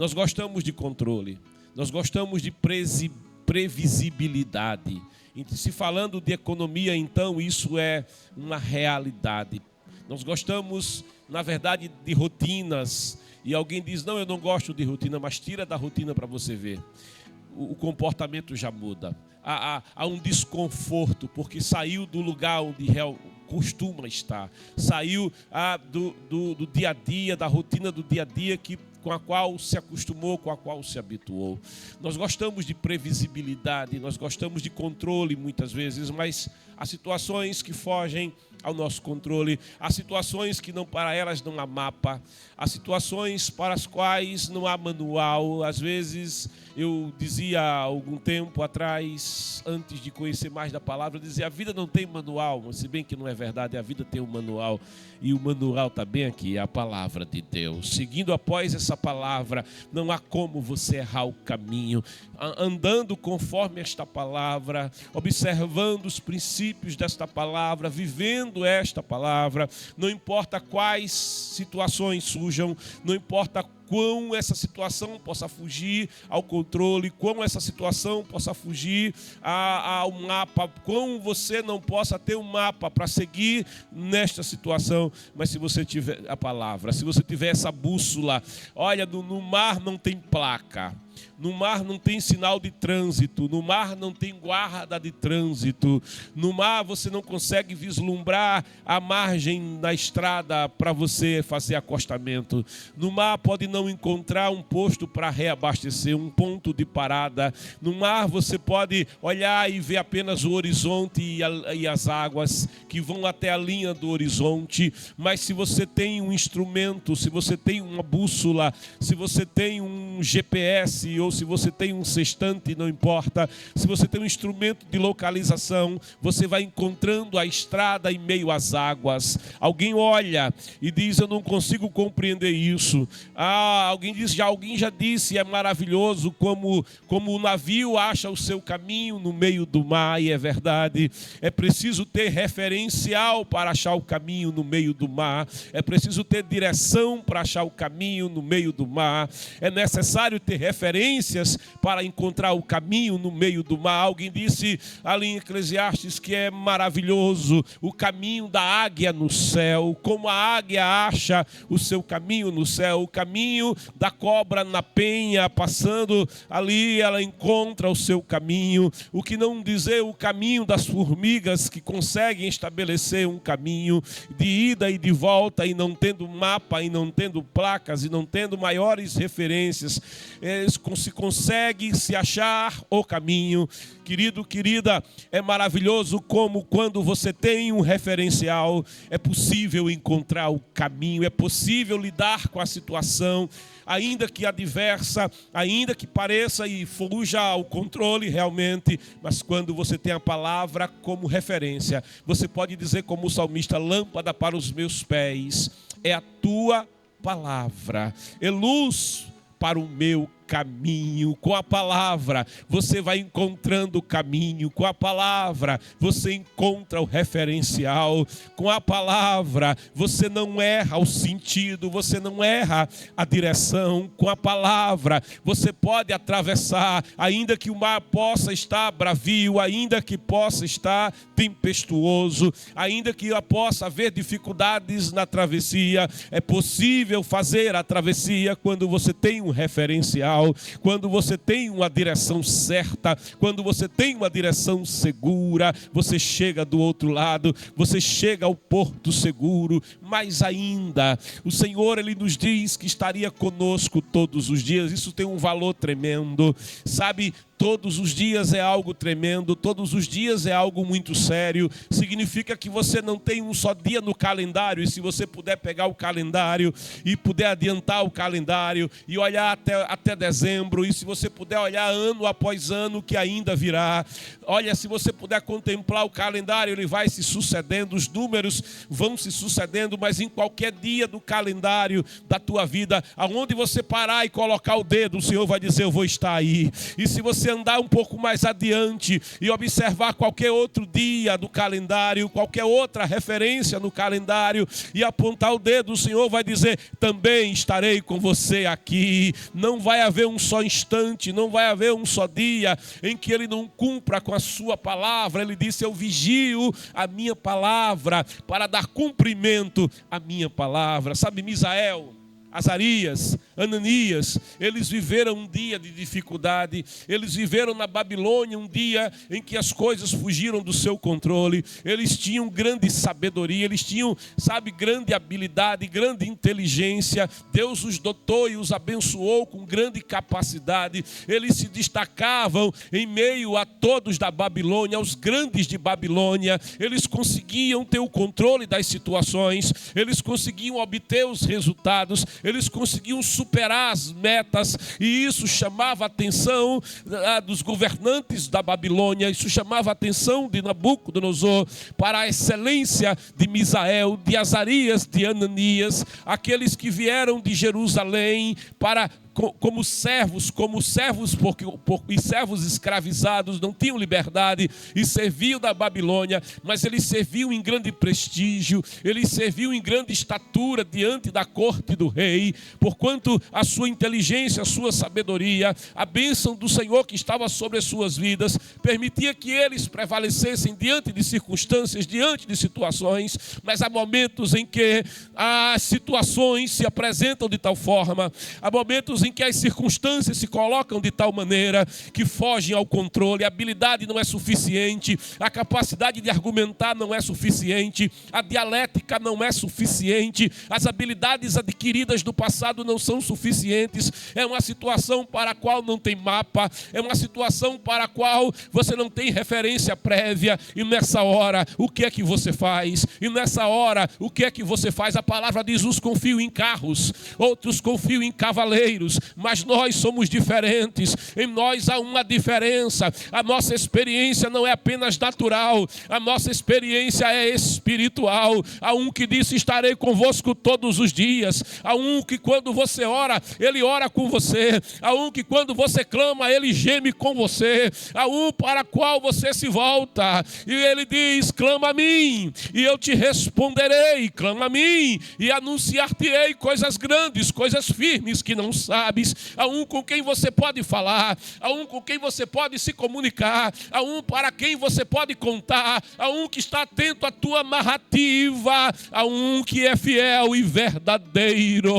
Nós gostamos de controle, nós gostamos de previsibilidade. Se falando de economia, então, isso é uma realidade. Nós gostamos, na verdade, de rotinas. E alguém diz, não, eu não gosto de rotina, mas tira da rotina para você ver. O comportamento já muda. Há um desconforto, porque saiu do lugar onde costuma estar. Saiu do dia a dia, da rotina do dia a dia com a qual se acostumou, com a qual se habituou. Nós gostamos de previsibilidade, nós gostamos de controle muitas vezes, mas há situações que fogem ao nosso controle, há situações que para elas não há mapa, há situações para as quais não há manual. Às vezes eu dizia há algum tempo atrás, antes de conhecer mais da palavra, eu dizia, a vida não tem manual, mas se bem que não é verdade, a vida tem um manual, e o manual está bem aqui, é a palavra de Deus. Seguindo após essa palavra, não há como você errar o caminho, andando conforme esta palavra, observando os princípios desta palavra, vivendo esta palavra, não importa quais situações surjam, não importa quão essa situação possa fugir ao controle, quão essa situação possa fugir ao mapa, quão você não possa ter um mapa para seguir nesta situação, mas se você tiver a palavra, se você tiver essa bússola, olha, no mar não tem placa, no mar não tem sinal de trânsito, no mar não tem guarda de trânsito, no mar você não consegue vislumbrar a margem da estrada para você fazer acostamento, no mar pode não encontrar um posto para reabastecer, um ponto de parada, no mar você pode olhar e ver apenas o horizonte e as águas que vão até a linha do horizonte, mas se você tem um instrumento, se você tem uma bússola, se você tem um GPS ou se você tem um sextante, não importa, se você tem um instrumento de localização, você vai encontrando a estrada em meio às águas. Alguém olha e diz, eu não consigo compreender isso. Alguém já disse, é maravilhoso como o navio acha o seu caminho no meio do mar, e é verdade. É preciso ter referencial para achar o caminho no meio do mar, é preciso ter direção para achar o caminho no meio do mar, é necessário ter referências para encontrar o caminho no meio do mar. Alguém disse ali em Eclesiastes que é maravilhoso o caminho da águia no céu, como a águia acha o seu caminho no céu, o caminho da cobra na penha, passando ali ela encontra o seu caminho, o que não dizer o caminho das formigas que conseguem estabelecer um caminho de ida e de volta, e não tendo mapa, e não tendo placas, e não tendo maiores referências, se consegue se achar o caminho. Querido, querida, é maravilhoso como quando você tem um referencial, é possível encontrar o caminho, é possível lidar com a situação, ainda que adversa, ainda que pareça e fuja ao controle realmente, mas quando você tem a palavra como referência, você pode dizer como o salmista, lâmpada para os meus pés, é a tua palavra, é luz para o meu caminho. Com a palavra você vai encontrando o caminho, com a palavra você encontra o referencial, com a palavra você não erra o sentido, você não erra a direção, com a palavra você pode atravessar, ainda que o mar possa estar bravio, ainda que possa estar tempestuoso, ainda que possa haver dificuldades na travessia, é possível fazer a travessia quando você tem um referencial, quando você tem uma direção certa, quando você tem uma direção segura, você chega do outro lado, você chega ao porto seguro. Mais ainda, o Senhor, Ele nos diz que estaria conosco todos os dias. Isso tem um valor tremendo, sabe? Todos os dias é algo tremendo, todos os dias é algo muito sério. Significa que você não tem um só dia no calendário, e se você puder pegar o calendário e puder adiantar o calendário e olhar até dezembro, e se você puder olhar ano após ano que ainda virá, olha, se você puder contemplar o calendário, ele vai se sucedendo, os números vão se sucedendo, mas em qualquer dia do calendário da tua vida, aonde você parar e colocar o dedo, o Senhor vai dizer, eu vou estar aí. E se você você andar um pouco mais adiante e observar qualquer outro dia do calendário, qualquer outra referência no calendário e apontar o dedo, o Senhor vai dizer: também estarei com você aqui. Não vai haver um só instante, não vai haver um só dia em que Ele não cumpra com a sua palavra. Ele disse: eu vigio a minha palavra para dar cumprimento à minha palavra. Sabe, Misael, Azarias, Ananias, eles viveram um dia de dificuldade, eles viveram na Babilônia um dia em que as coisas fugiram do seu controle. Eles tinham grande sabedoria, eles tinham, grande habilidade, grande inteligência. Deus os dotou e os abençoou com grande capacidade. Eles se destacavam em meio a todos da Babilônia, aos grandes de Babilônia. Eles conseguiam ter o controle das situações, eles conseguiam obter os resultados, eles conseguiam superar as metas, e isso chamava a atenção dos governantes da Babilônia, isso chamava a atenção de Nabucodonosor para a excelência de Misael, de Azarias, de Ananias, aqueles que vieram de Jerusalém para como servos e servos escravizados, não tinham liberdade e serviam da Babilônia, mas eles serviam em grande prestígio, eles serviam em grande estatura diante da corte do rei, porquanto a sua inteligência, a sua sabedoria, a bênção do Senhor que estava sobre as suas vidas, permitia que eles prevalecessem diante de circunstâncias, diante de situações. Mas há momentos em que as situações se apresentam de tal forma, há momentos em que as circunstâncias se colocam de tal maneira que fogem ao controle, a habilidade não é suficiente, a capacidade de argumentar não é suficiente, a dialética não é suficiente, as habilidades adquiridas do passado não são suficientes. É uma situação para a qual não tem mapa, é uma situação para a qual você não tem referência prévia, e nessa hora, o que é que você faz? E nessa hora, o que é que você faz? A palavra diz: uns confiam em carros, outros confiam em cavaleiros, mas nós somos diferentes. Em nós há uma diferença. A nossa experiência não é apenas natural, a nossa experiência é espiritual. Há um que disse: estarei convosco todos os dias. Há um que quando você ora, Ele ora com você. Há um que quando você clama, Ele geme com você. Há um para qual você se volta e Ele diz: clama a mim e eu te responderei. Clama a mim e anunciar-te-ei coisas grandes, coisas firmes que não sabes. Há um com quem você pode falar, há um com quem você pode se comunicar, há um para quem você pode contar, há um que está atento à tua narrativa, há um que é fiel e verdadeiro.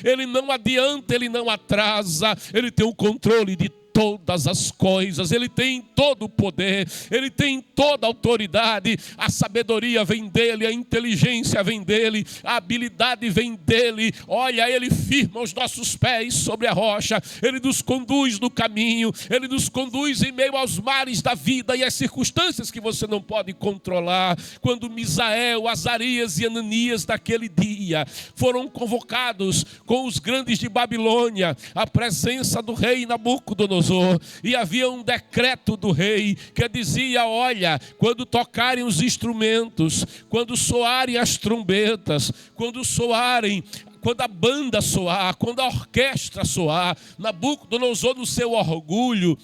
Ele não adianta, ele não atrasa, ele tem o controle de todas as coisas, Ele tem todo o poder, Ele tem toda a autoridade. A sabedoria vem dEle, a inteligência vem dEle, a habilidade vem dEle. Olha, Ele firma os nossos pés sobre a rocha, Ele nos conduz no caminho, Ele nos conduz em meio aos mares da vida e às circunstâncias que você não pode controlar. Quando Misael, Azarias e Ananias daquele dia foram convocados com os grandes de Babilônia à presença do rei Nabucodonosor, e havia um decreto do rei que dizia: olha, quando tocarem os instrumentos, quando soarem as trombetas, quando a banda soar, quando a orquestra soar, Nabucodonosor, no seu orgulho,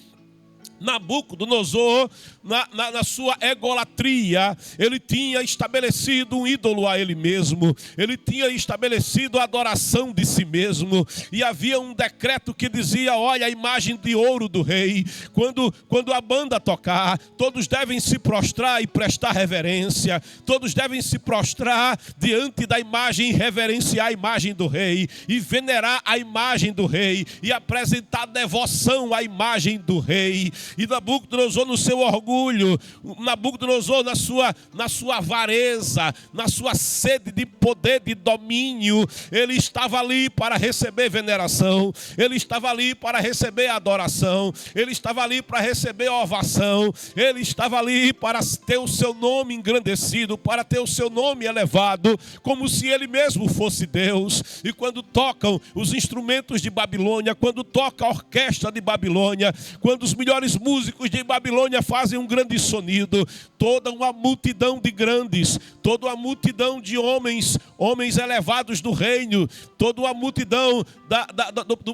Nabucodonosor, na sua egolatria, ele tinha estabelecido um ídolo a ele mesmo, ele tinha estabelecido a adoração de si mesmo, e havia um decreto que dizia: olha, a imagem de ouro do rei, quando a banda tocar, todos devem se prostrar e prestar reverência, todos devem se prostrar diante da imagem, reverenciar a imagem do rei, e venerar a imagem do rei, e apresentar devoção à imagem do rei. E Nabucodonosor, no seu orgulho, Nabucodonosor na sua avareza, na sua sede de poder, de domínio, ele estava ali para receber veneração, ele estava ali para receber adoração, ele estava ali para receber ovação, ele estava ali para ter o seu nome engrandecido, para ter o seu nome elevado, como se ele mesmo fosse Deus. E quando tocam os instrumentos de Babilônia, quando toca a orquestra de Babilônia, quando os melhores músicos de Babilônia fazem um grande sonido. Toda uma multidão de grandes, toda uma multidão de homens elevados do reino, toda uma multidão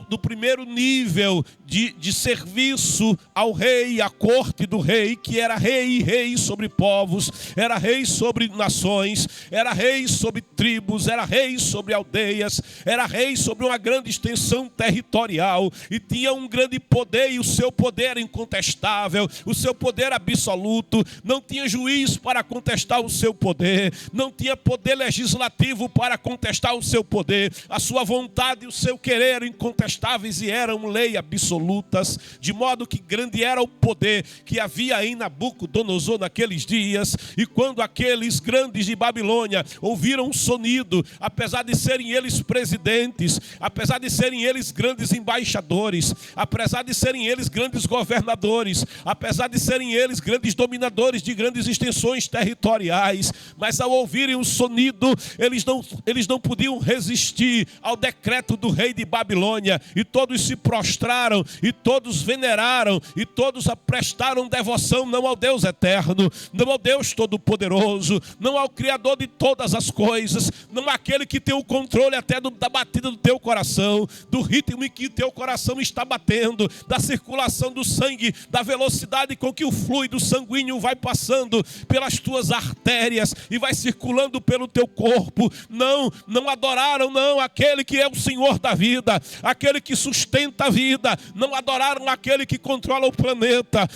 do primeiro nível de serviço ao rei, à corte do rei, que era rei sobre povos, era rei sobre nações, era rei sobre tribos, era rei sobre aldeias, era rei sobre uma grande extensão territorial, e tinha um grande poder, e o seu poder era incontestável, o seu poder absoluto. Não tinha juiz para contestar o seu poder, não tinha poder legislativo para contestar o seu poder. A sua vontade e o seu querer eram incontestáveis e eram lei absolutas, de modo que grande era o poder que havia em Nabucodonosor naqueles dias. E quando aqueles grandes de Babilônia ouviram um sonido, apesar de serem eles presidentes, apesar de serem eles grandes embaixadores, apesar de serem eles grandes governadores, apesar de serem eles grandes dominadores de grandes extensões territoriais, mas ao ouvirem o sonido, eles não podiam resistir ao decreto do rei de Babilônia, e todos se prostraram, e todos veneraram, e todos prestaram devoção não ao Deus eterno, não ao Deus todo-poderoso, não ao Criador de todas as coisas, não àquele que tem o controle até da batida do teu coração, do ritmo em que o teu coração está batendo, da circulação do sangue, da velocidade com que o fluido sanguíneo vai passando pelas tuas artérias e vai circulando pelo teu corpo. Não adoraram aquele que é o Senhor da vida, aquele que sustenta a vida. Não adoraram aquele que controla o planeta.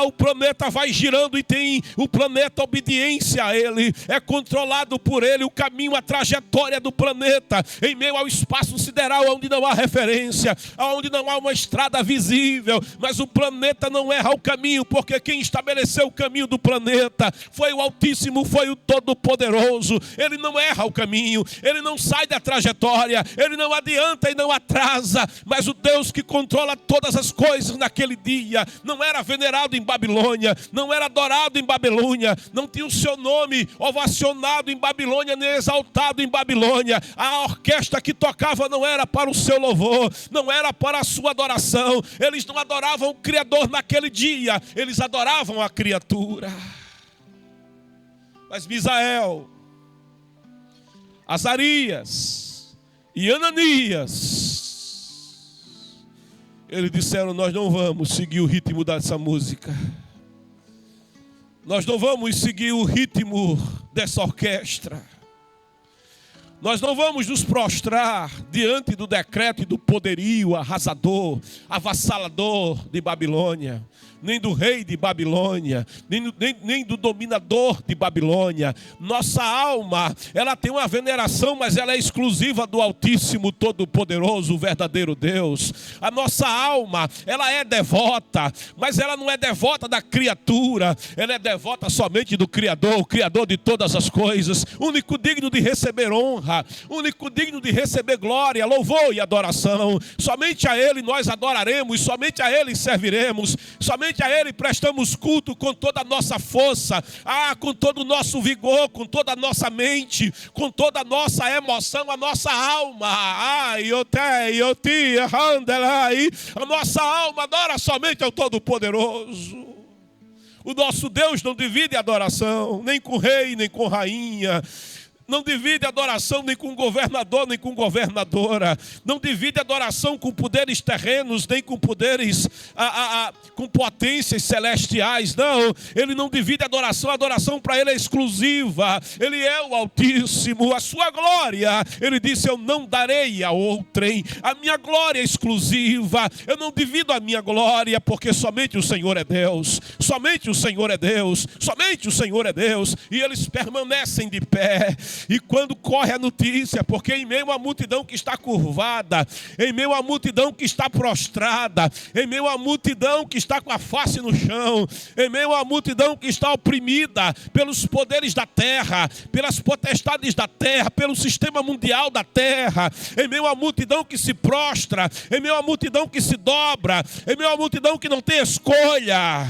O planeta vai girando e tem o planeta obediência a ele, é controlado por ele o caminho, a trajetória do planeta em meio ao espaço sideral, onde não há referência, onde não há uma estrada visível. Mas o planeta não erra o caminho, porque quem estabeleceu o caminho do planeta foi o Altíssimo, foi o Todo-Poderoso. Ele não erra o caminho, ele não sai da trajetória, ele não adianta e não atrasa. Mas o Deus que controla todas as coisas naquele dia não era venerado em Babilônia, não era adorado em Babilônia, não tinha o seu nome ovacionado em Babilônia, nem exaltado em Babilônia. A orquestra que tocava não era para o seu louvor, não era para a sua adoração. Eles não adoravam o Criador naquele dia, eles adoravam a criatura. Mas Misael, Azarias e Ananias, eles disseram: nós não vamos seguir o ritmo dessa música, nós não vamos seguir o ritmo dessa orquestra, nós não vamos nos prostrar diante do decreto e do poderio arrasador, avassalador de Babilônia, nem do rei de Babilônia, nem do dominador de Babilônia. Nossa alma, ela tem uma veneração, mas ela é exclusiva do Altíssimo, Todo-Poderoso, o verdadeiro Deus. A nossa alma, ela é devota, mas ela não é devota da criatura, ela é devota somente do Criador, o Criador de todas as coisas, único digno de receber honra, único digno de receber glória, louvor e adoração. Somente a Ele nós adoraremos, somente a Ele serviremos, somente a Ele prestamos culto com toda a nossa força, com todo o nosso vigor, com toda a nossa mente, com toda a nossa emoção, a nossa alma. A nossa alma adora somente ao Todo-Poderoso. O nosso Deus não divide adoração, nem com rei, nem com rainha. Não divide adoração nem com governador, nem com governadora. Não divide adoração com poderes terrenos, nem com poderes, com potências celestiais. Não, Ele não divide adoração. A adoração para Ele é exclusiva. Ele é o Altíssimo. A sua glória, Ele disse: eu não darei a outrem. A minha glória é exclusiva. Eu não divido a minha glória, porque somente o Senhor é Deus. Somente o Senhor é Deus. Somente o Senhor é Deus. E eles permanecem de pé. E quando corre a notícia, porque em meio à multidão que está curvada, em meio à multidão que está prostrada, em meio à multidão que está com a face no chão, em meio à multidão que está oprimida pelos poderes da terra, pelas potestades da terra, pelo sistema mundial da terra, em meio à multidão que se prostra, em meio à multidão que se dobra, em meio à multidão que não tem escolha,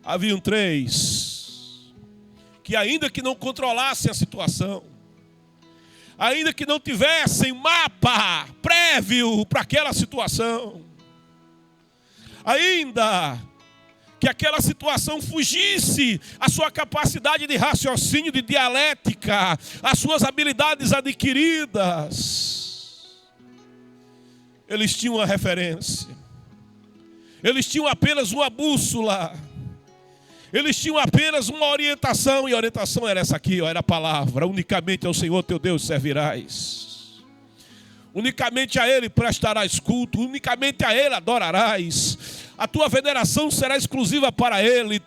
haviam três que, ainda que não controlassem a situação, ainda que não tivessem mapa prévio para aquela situação, ainda que aquela situação fugisse à sua capacidade de raciocínio, de dialética, às suas habilidades adquiridas. Eles tinham uma referência. Eles tinham apenas uma bússola. Eles tinham apenas uma orientação, e a orientação era essa aqui, era a palavra: unicamente ao Senhor teu Deus servirás. Unicamente a Ele prestarás culto, unicamente a Ele adorarás. A tua veneração será exclusiva para Ele.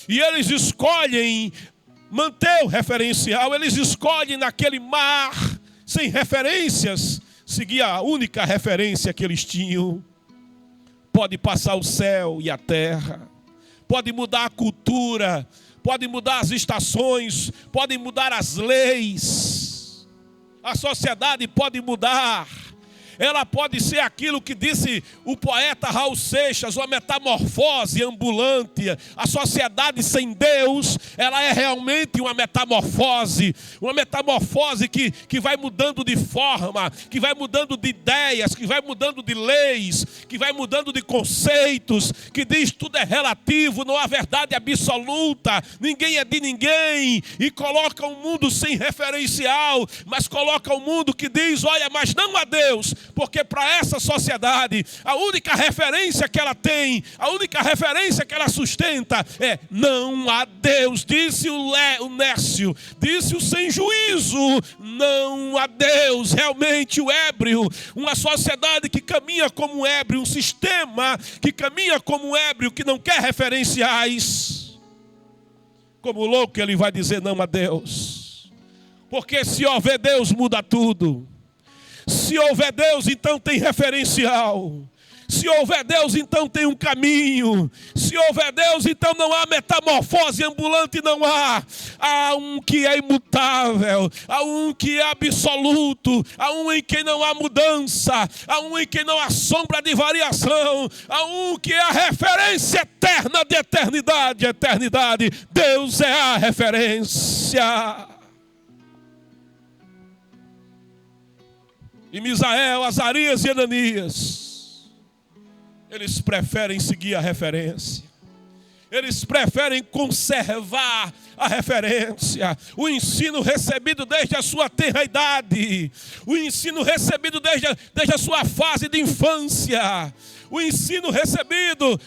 E eles escolhem manter o referencial, eles escolhem naquele mar sem referências, seguir a única referência que eles tinham. Pode passar o céu e a terra, pode mudar a cultura, pode mudar as estações, pode mudar as leis, a sociedade pode mudar, ela pode ser aquilo que disse o poeta Raul Seixas, uma metamorfose ambulante. A sociedade sem Deus, ela é realmente uma metamorfose que vai mudando de forma, que vai mudando de ideias, que vai mudando de leis, que vai mudando de conceitos, que diz tudo é relativo, não há verdade absoluta, ninguém é de ninguém, e coloca um mundo sem referencial, mas coloca um mundo que diz, olha, mas não há Deus. Porque para essa sociedade, a única referência que ela tem, a única referência que ela sustenta é não há Deus. Disse o nécio, disse o sem juízo, não há Deus. Realmente o ébrio, uma sociedade que caminha como um ébrio, um sistema que caminha como um ébrio, que não quer referenciais. Como louco ele vai dizer não a Deus. Porque se houver Deus muda tudo. Se houver Deus, então tem referencial. Se houver Deus, então tem um caminho. Se houver Deus, então não há metamorfose ambulante, não há. Há um que é imutável, há um que é absoluto, há um em quem não há mudança, há um em quem não há sombra de variação, há um que é a referência eterna de eternidade, eternidade. Deus é a referência. E Misael, Azarias e Ananias, eles preferem seguir a referência. Eles preferem conservar a referência. O ensino recebido desde a sua tenra idade. O ensino recebido desde a sua fase de infância. O ensino recebido,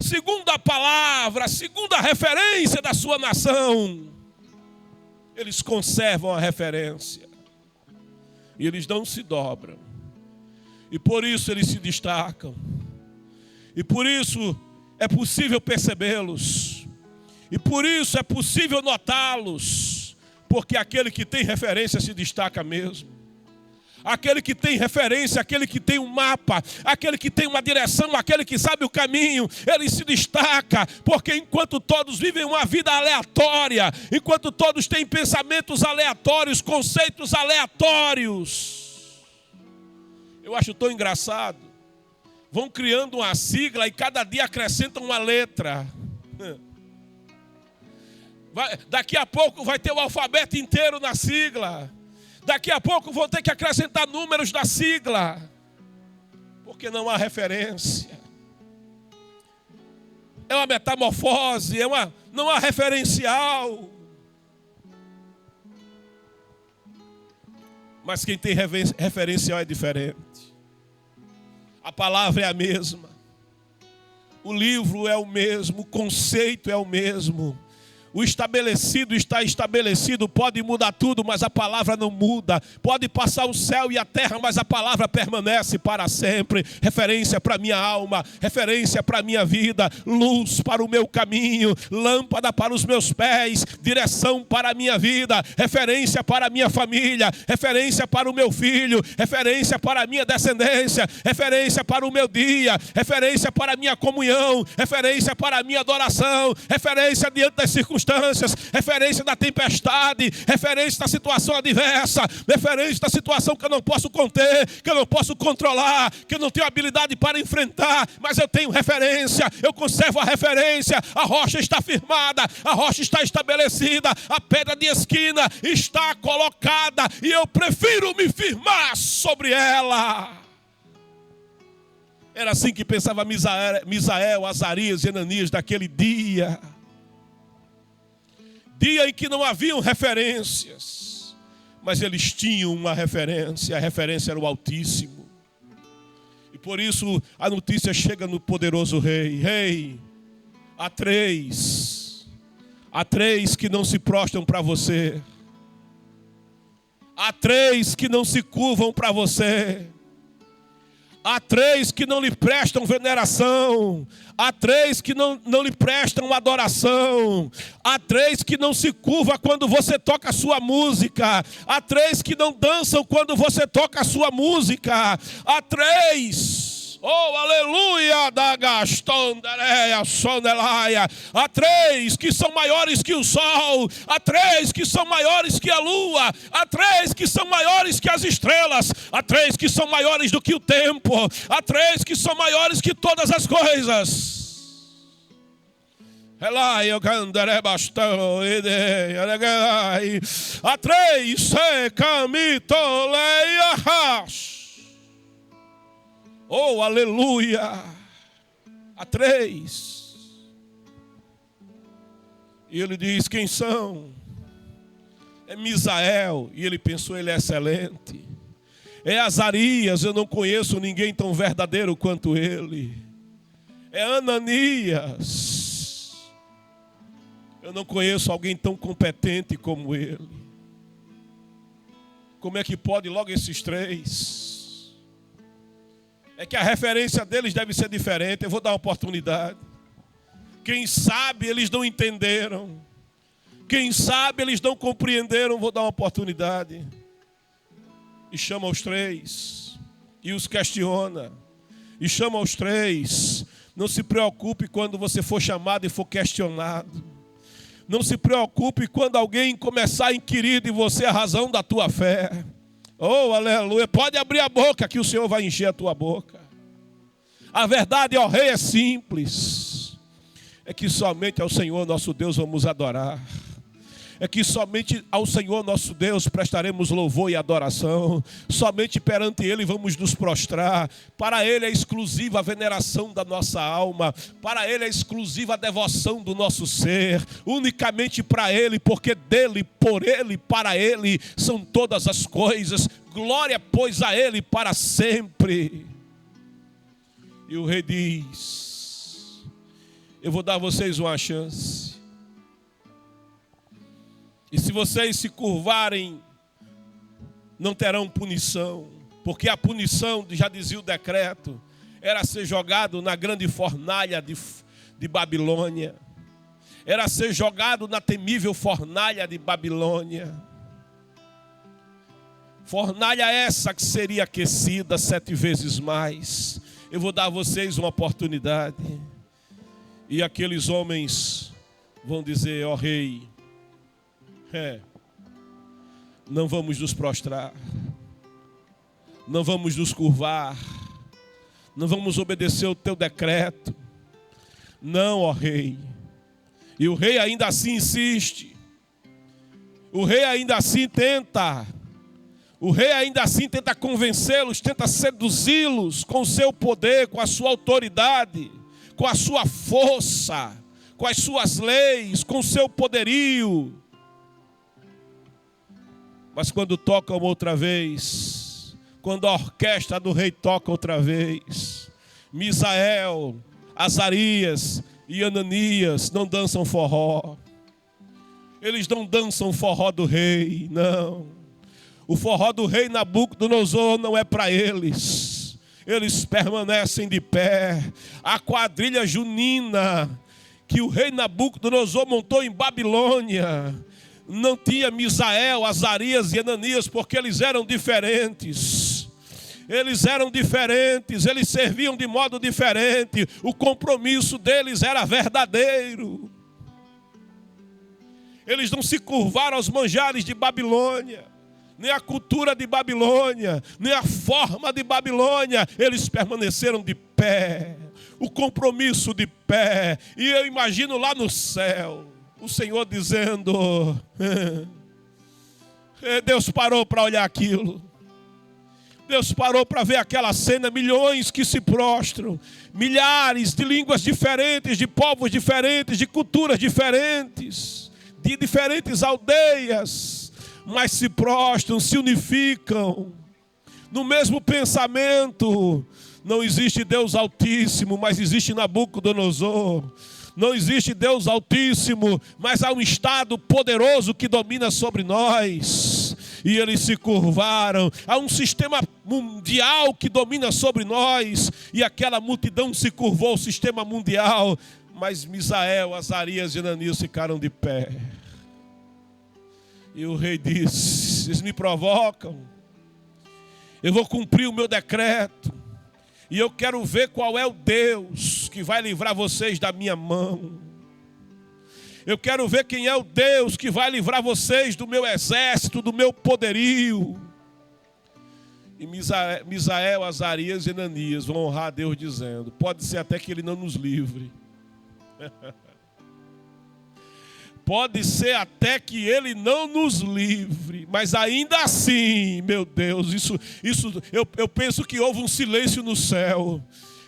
segundo a palavra, segundo a referência da sua nação. Eles conservam a referência. E eles não se dobram. E por isso eles se destacam. E por isso é possível percebê-los. E por isso é possível notá-los. Porque aquele que tem referência se destaca mesmo. Aquele que tem referência, aquele que tem um mapa, aquele que tem uma direção, aquele que sabe o caminho, ele se destaca, porque enquanto todos vivem uma vida aleatória, enquanto todos têm pensamentos aleatórios, conceitos aleatórios, eu acho tão engraçado, vão criando uma sigla e cada dia acrescentam uma letra. Daqui a pouco vai ter o alfabeto inteiro na sigla. Daqui a pouco vão ter que acrescentar números da sigla. Porque não há referência. É uma metamorfose, não há referencial. Mas quem tem referencial é diferente. A palavra é a mesma. O livro é o mesmo, o conceito é o mesmo. O estabelecido está estabelecido, pode mudar tudo, mas a palavra não muda. Pode passar o céu e a terra, mas a palavra permanece para sempre. Referência para a minha alma, referência para a minha vida, luz para o meu caminho, lâmpada para os meus pés, direção para a minha vida, referência para a minha família, referência para o meu filho, referência para a minha descendência, referência para o meu dia, referência para a minha comunhão, referência para a minha adoração, referência diante das circunstâncias circunstâncias, referência da tempestade, referência da situação adversa, referência da situação que eu não posso conter, que eu não posso controlar, que eu não tenho habilidade para enfrentar, mas eu tenho referência, eu conservo a referência, a rocha está firmada, a rocha está estabelecida, a pedra de esquina está colocada e eu prefiro me firmar sobre ela. Era assim que pensava Misael, Azarias e Ananias daquele dia. Dia em que não haviam referências, mas eles tinham uma referência, a referência era o Altíssimo. E por isso a notícia chega no poderoso rei. Rei, há três que não se prostram para você. Há três que não se curvam para você. Há três que não lhe prestam veneração. Há três que não lhe prestam adoração. Há três que não se curvam quando você toca a sua música. Há três que não dançam quando você toca a sua música. Há três, oh aleluia, da gastondereia, sondelaia. Há três que são maiores que o sol. Há três que são maiores que a lua. Há três que são maiores que as estrelas. Há três que são maiores do que o tempo. Há três que são maiores que todas as coisas. Há três, oh aleluia. Há três. E ele diz: quem são? É Misael. E ele pensou: ele é excelente. É Azarias, eu não conheço ninguém tão verdadeiro quanto ele. É Ananias, eu não conheço alguém tão competente como ele. Como é que pode logo esses três? É que a referência deles deve ser diferente. Eu vou dar uma oportunidade. Quem sabe eles não entenderam. Quem sabe eles não compreenderam. Vou dar uma oportunidade. E chama os três. E os questiona. E chama os três. Não se preocupe quando você for chamado e for questionado. Não se preocupe quando alguém começar a inquirir de você a razão da tua fé. Oh, aleluia. Pode abrir a boca que o Senhor vai encher a tua boca. A verdade, ó rei, é simples. É que somente ao Senhor nosso Deus vamos adorar. É que somente ao Senhor nosso Deus prestaremos louvor e adoração. Somente perante Ele vamos nos prostrar. Para Ele é exclusiva a veneração da nossa alma. Para Ele é exclusiva a devoção do nosso ser. Unicamente para Ele, porque dEle, por Ele, para Ele são todas as coisas. Glória, pois, a Ele para sempre. E o rei diz: eu vou dar a vocês uma chance. E se vocês se curvarem, não terão punição. Porque a punição, já dizia o decreto, era ser jogado na grande fornalha de Babilônia. Era ser jogado na temível fornalha de Babilônia. Fornalha essa que seria aquecida 7 vezes mais. Eu vou dar a vocês uma oportunidade. E aqueles homens vão dizer: ó rei, não vamos nos prostrar, não vamos nos curvar, não vamos obedecer o teu decreto. Não, ó rei. E o rei ainda assim insiste. O rei ainda assim tenta. O rei ainda assim tenta convencê-los, tenta seduzi-los com o seu poder, com a sua autoridade, com a sua força, com as suas leis, com o seu poderio. Mas quando tocam outra vez, quando a orquestra do rei toca outra vez, Misael, Azarias e Ananias não dançam forró. Eles não dançam o forró do rei, não. O forró do rei Nabucodonosor não é para eles. Eles permanecem de pé. A quadrilha junina que o rei Nabucodonosor montou em Babilônia não tinha Misael, Azarias e Ananias, porque eles eram diferentes. Eles eram diferentes, eles serviam de modo diferente. O compromisso deles era verdadeiro. Eles não se curvaram aos manjares de Babilônia, nem a cultura de Babilônia, nem a forma de Babilônia. Eles permaneceram de pé, o compromisso de pé. E eu imagino lá no céu, o Senhor dizendo, Deus parou para olhar aquilo. Deus parou para ver aquela cena, milhões que se prostram, milhares de línguas diferentes, de povos diferentes, de culturas diferentes, de diferentes aldeias, mas se prostram, se unificam no mesmo pensamento. Não existe Deus Altíssimo, mas existe Nabucodonosor. Não existe Deus Altíssimo, mas há um Estado poderoso que domina sobre nós. E eles se curvaram. Há um sistema mundial que domina sobre nós. E aquela multidão se curvou ao sistema mundial. Mas Misael, Azarias e Ananias ficaram de pé. E o rei disse, eles me provocam. Eu vou cumprir o meu decreto. E eu quero ver qual é o Deus que vai livrar vocês da minha mão. Eu quero ver quem é o Deus que vai livrar vocês do meu exército, do meu poderio. E Misael, Azarias e Ananias vão honrar a Deus dizendo, pode ser até que Ele não nos livre. Pode ser até que Ele não nos livre, mas ainda assim, meu Deus, eu penso que houve um silêncio no céu.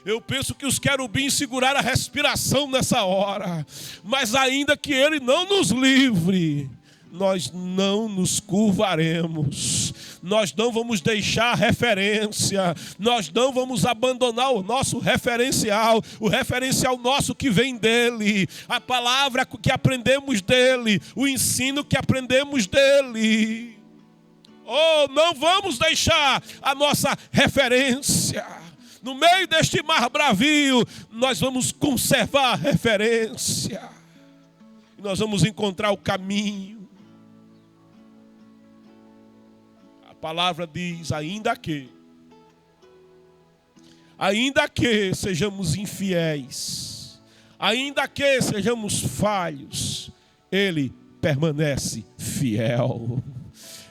Eu penso que os querubins seguraram a respiração nessa hora. Mas ainda que Ele não nos livre, nós não nos curvaremos. Nós não vamos deixar a referência. Nós não vamos abandonar o nosso referencial. O referencial nosso que vem dEle. A palavra que aprendemos dEle. O ensino que aprendemos dEle. Oh, não vamos deixar a nossa referência. No meio deste mar bravio, nós vamos conservar a referência. E nós vamos encontrar o caminho. A palavra diz, ainda que sejamos infiéis, ainda que sejamos falhos, Ele permanece fiel.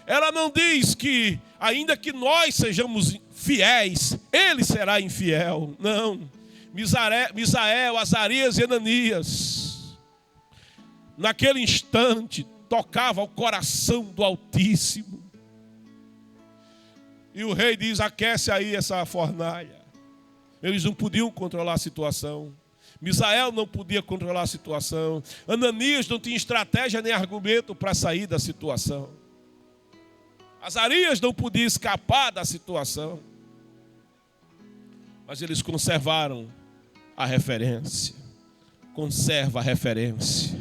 Ela não diz que, ainda que nós sejamos fiéis, Ele será infiel. Não. Misael, Azarias e Ananias, naquele instante, tocava o coração do Altíssimo. E o rei diz, aquece aí essa fornalha. Eles não podiam controlar a situação. Misael não podia controlar a situação. Ananias não tinha estratégia nem argumento para sair da situação. Azarias não podia escapar da situação. Mas eles conservaram a referência. Conserva a referência.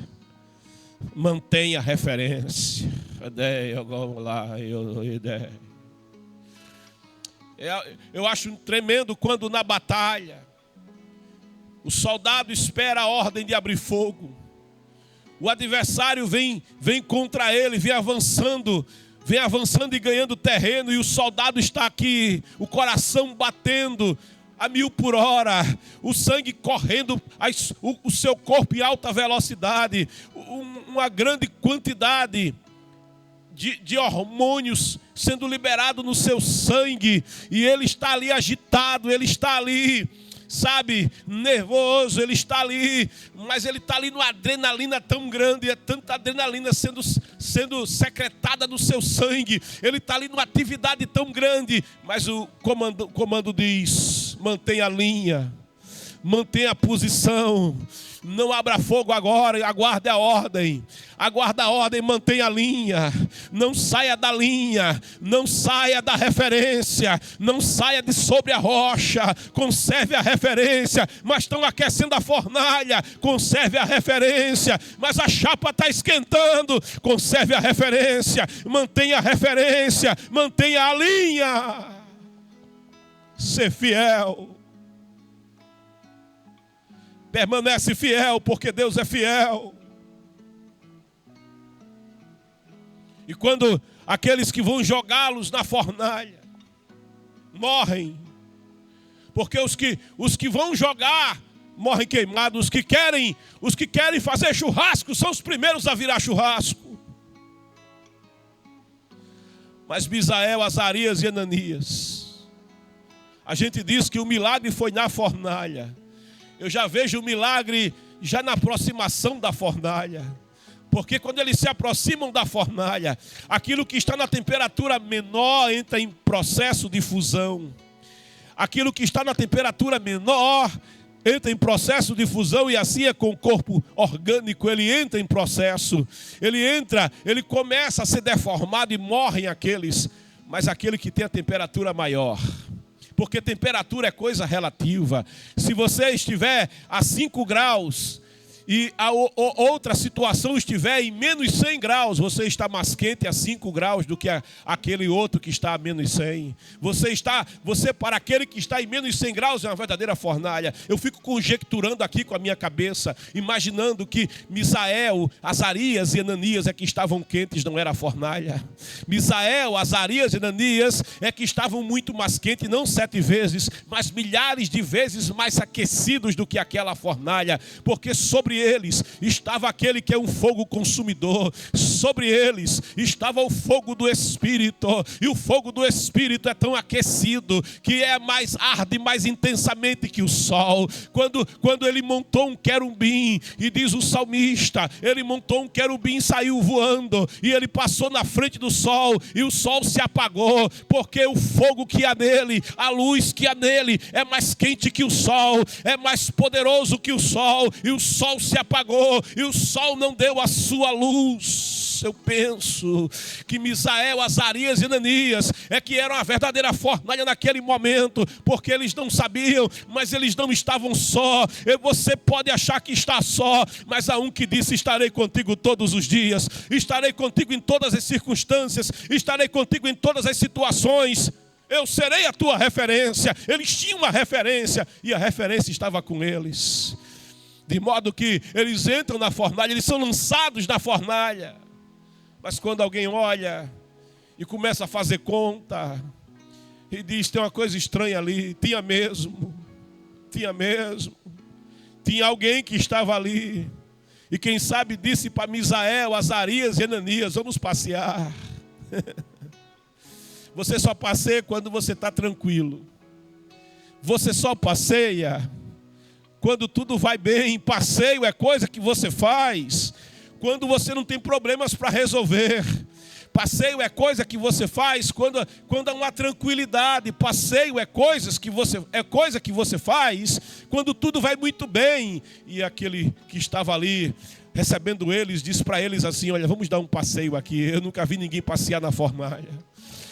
Mantenha a referência. Eu acho tremendo quando na batalha o soldado espera a ordem de abrir fogo. O adversário vem contra ele, vem avançando e ganhando terreno, e o soldado está aqui, o coração batendo a 1000 por hora, o sangue correndo, o seu corpo em alta velocidade, uma grande quantidade de hormônios sendo liberado no seu sangue, e ele está ali agitado, ele está ali, sabe, nervoso, ele está ali, mas ele está ali numa adrenalina tão grande, é tanta adrenalina sendo secretada no seu sangue, ele está ali numa atividade tão grande, mas o comando diz, mantenha a linha, mantenha a posição, não abra fogo agora, aguarde a ordem. Aguarda a ordem, mantenha a linha. Não saia da linha, não saia da referência, não saia de sobre a rocha. Conserve a referência, mas estão aquecendo a fornalha. Conserve a referência, mas a chapa está esquentando. Conserve a referência, mantenha a linha. Ser fiel. Permanece fiel, porque Deus é fiel. E quando aqueles que vão jogá-los na fornalha morrem, porque os que vão jogar morrem queimados. Os que querem fazer churrasco são os primeiros a virar churrasco. Mas Misael, Azarias e Ananias, a gente diz que o milagre foi na fornalha. Eu já vejo o milagre já na aproximação da fornalha. Porque quando eles se aproximam da fornalha, aquilo que está na temperatura menor entra em processo de fusão. Aquilo que está na temperatura menor entra em processo de fusão, e assim é com o corpo orgânico. Ele entra em processo, ele começa a ser deformado e morrem aqueles, mas aquele que tem a temperatura maior. Porque temperatura é coisa relativa. Se você estiver a 5 graus e a outra situação estiver em menos 100 graus, você está mais quente a 5 graus do que aquele outro que está a menos 100. Você para aquele que está em menos 100 graus é uma verdadeira fornalha. Eu fico conjecturando aqui com a minha cabeça, imaginando que Misael, Azarias e Ananias é que estavam quentes, não era a fornalha. Misael, Azarias e Ananias é que estavam muito mais quentes, não 7 vezes, mas milhares de vezes mais aquecidos do que aquela fornalha, porque sobre eles estava aquele que é um fogo consumidor. Sobre eles estava o fogo do Espírito, e o fogo do Espírito é tão aquecido que arde mais intensamente que o sol. Quando ele montou um querubim, e diz o salmista, ele montou um querubim, saiu voando, e ele passou na frente do sol, e o sol se apagou, porque o fogo que há nele, a luz que há nele é mais quente que o sol, é mais poderoso que o sol, e o sol se apagou, e o sol não deu a sua luz. Eu penso que Misael, Azarias e Ananias é que eram a verdadeira fornalha naquele momento, porque eles não sabiam, mas eles não estavam só. Você pode achar que está só, mas há um que disse: estarei contigo todos os dias, estarei contigo em todas as circunstâncias, estarei contigo em todas as situações. Eu serei a tua referência. Eles tinham uma referência, e a referência estava com eles. De modo que eles entram na fornalha, eles são lançados na fornalha. Mas quando alguém olha e começa a fazer conta, e diz: tem uma coisa estranha ali. Tinha mesmo. Tinha alguém que estava ali. E quem sabe disse para Misael, Azarias e Ananias: vamos passear. Você só passeia quando você está tranquilo. Você só passeia quando tudo vai bem. Passeio é coisa que você faz quando você não tem problemas para resolver. Passeio é coisa que você faz quando há uma tranquilidade. Passeio é coisa que você faz quando tudo vai muito bem. E aquele que estava ali recebendo eles disse para eles assim: olha, vamos dar um passeio aqui. Eu nunca vi ninguém passear na fornalha.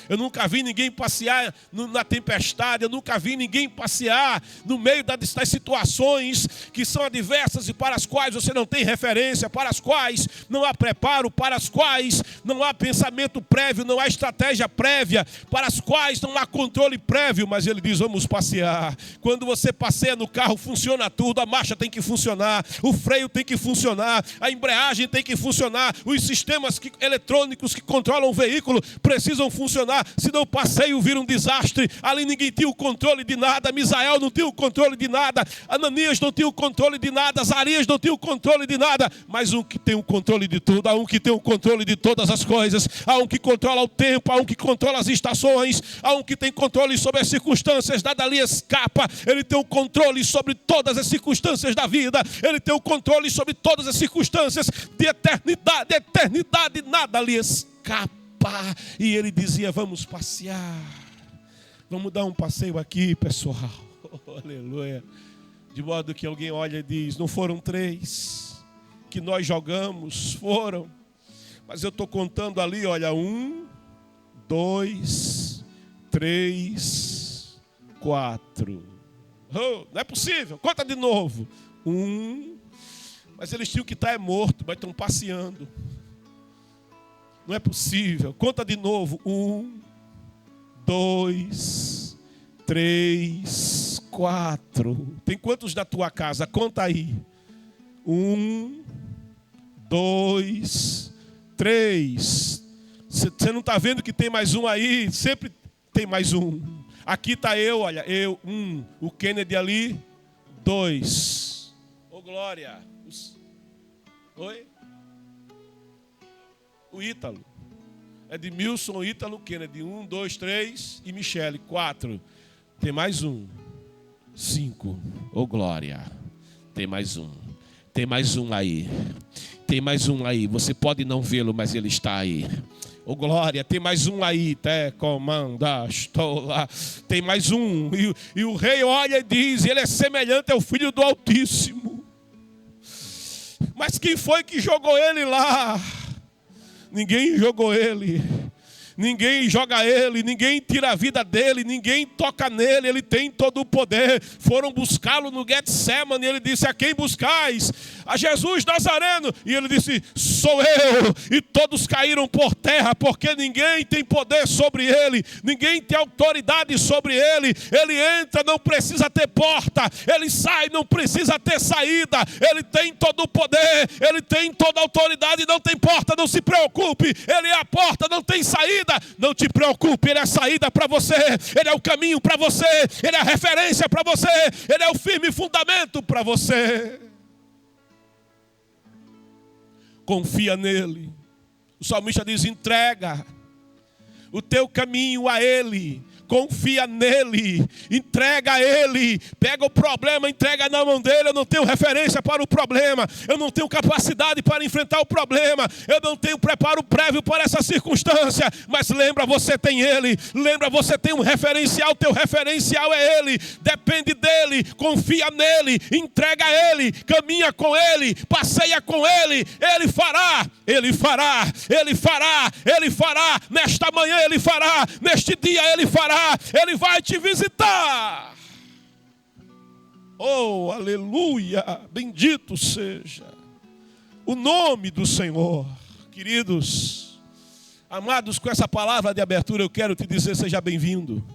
Eu nunca vi ninguém passear na tempestade. Eu nunca vi ninguém passear no meio das situações que são adversas e para as quais você não tem referência, para as quais não há preparo, para as quais não há pensamento prévio, não há estratégia prévia, para as quais não há controle prévio. Mas ele diz: vamos passear. Quando você passeia no carro, funciona tudo. A marcha tem que funcionar, o freio tem que funcionar, a embreagem tem que funcionar, os sistemas eletrônicos que controlam o veículo precisam funcionar. Senão o passeio vira um desastre. Ali ninguém tinha o controle de nada. Misael não tinha o controle de nada. Ananias não tinha o controle de nada. Azarias não tinha o controle de nada. Mas um que tem o controle de tudo. Há um que tem o controle de todas as coisas. Há um que controla o tempo. Há um que controla as estações. Há um que tem controle sobre as circunstâncias. Nada ali escapa. Ele tem o controle sobre todas as circunstâncias da vida. Ele tem o controle sobre todas as circunstâncias de eternidade. Nada ali escapa. E ele dizia: vamos passear. Vamos dar um passeio aqui, pessoal. Aleluia. De modo que alguém olha e diz: não foram 3 que nós jogamos? Foram. Mas eu estou contando ali, olha, 1, 2, 3, 4. Oh, não é possível. Conta de novo. 1. Mas eles tinham que estar morto, mas estão passeando. Não é possível. Conta de novo. 1, 2, 3, 4. Tem quantos da tua casa? Conta aí. 1, 2, 3. Você não está vendo que tem mais um aí? Sempre tem mais um. Aqui está eu, olha. Eu, 1. O Kennedy ali, 2. Ô glória. Oi? O Ítalo. Edmilson, Ítalo, Kennedy. 1, 2, 3 e Michele. 4. Tem mais um. 5. Ô glória. Tem mais um. Tem mais um aí. Tem mais um aí. Você pode não vê-lo, mas ele está aí. Ô glória, tem mais um aí. Te comanda, estou lá. Tem mais um. E o rei olha e diz: ele é semelhante ao Filho do Altíssimo. Mas quem foi que jogou ele lá? Ninguém jogou ele. Ninguém joga ele, ninguém tira a vida dele, ninguém toca nele, ele tem todo o poder. Foram buscá-lo no Getsemane e ele disse: a quem buscais? A Jesus Nazareno. E ele disse: sou eu. E todos caíram por terra, porque ninguém tem poder sobre ele, ninguém tem autoridade sobre ele. Ele entra, não precisa ter porta, ele sai, não precisa ter saída. Ele tem todo o poder, ele tem toda a autoridade, não tem porta, não se preocupe. Ele é a porta, não tem saída. Não te preocupe, ele é a saída para você, ele é o caminho para você, ele é a referência para você, ele é o firme fundamento para você. Confia nele. O salmista diz: entrega o teu caminho a ele. Confia nele, entrega a ele, pega o problema, entrega na mão dele. Eu não tenho referência para o problema, eu não tenho capacidade para enfrentar o problema, eu não tenho preparo prévio para essa circunstância, mas lembra, você tem ele, lembra, você tem um referencial, teu referencial é ele, depende dele, confia nele, entrega a ele, caminha com ele, passeia com ele, ele fará, ele fará, ele fará, ele fará, nesta manhã ele fará, neste dia ele fará. Ele vai te visitar. Oh, aleluia. Bendito seja o nome do Senhor. Queridos, amados, com essa palavra de abertura eu quero te dizer: seja bem-vindo.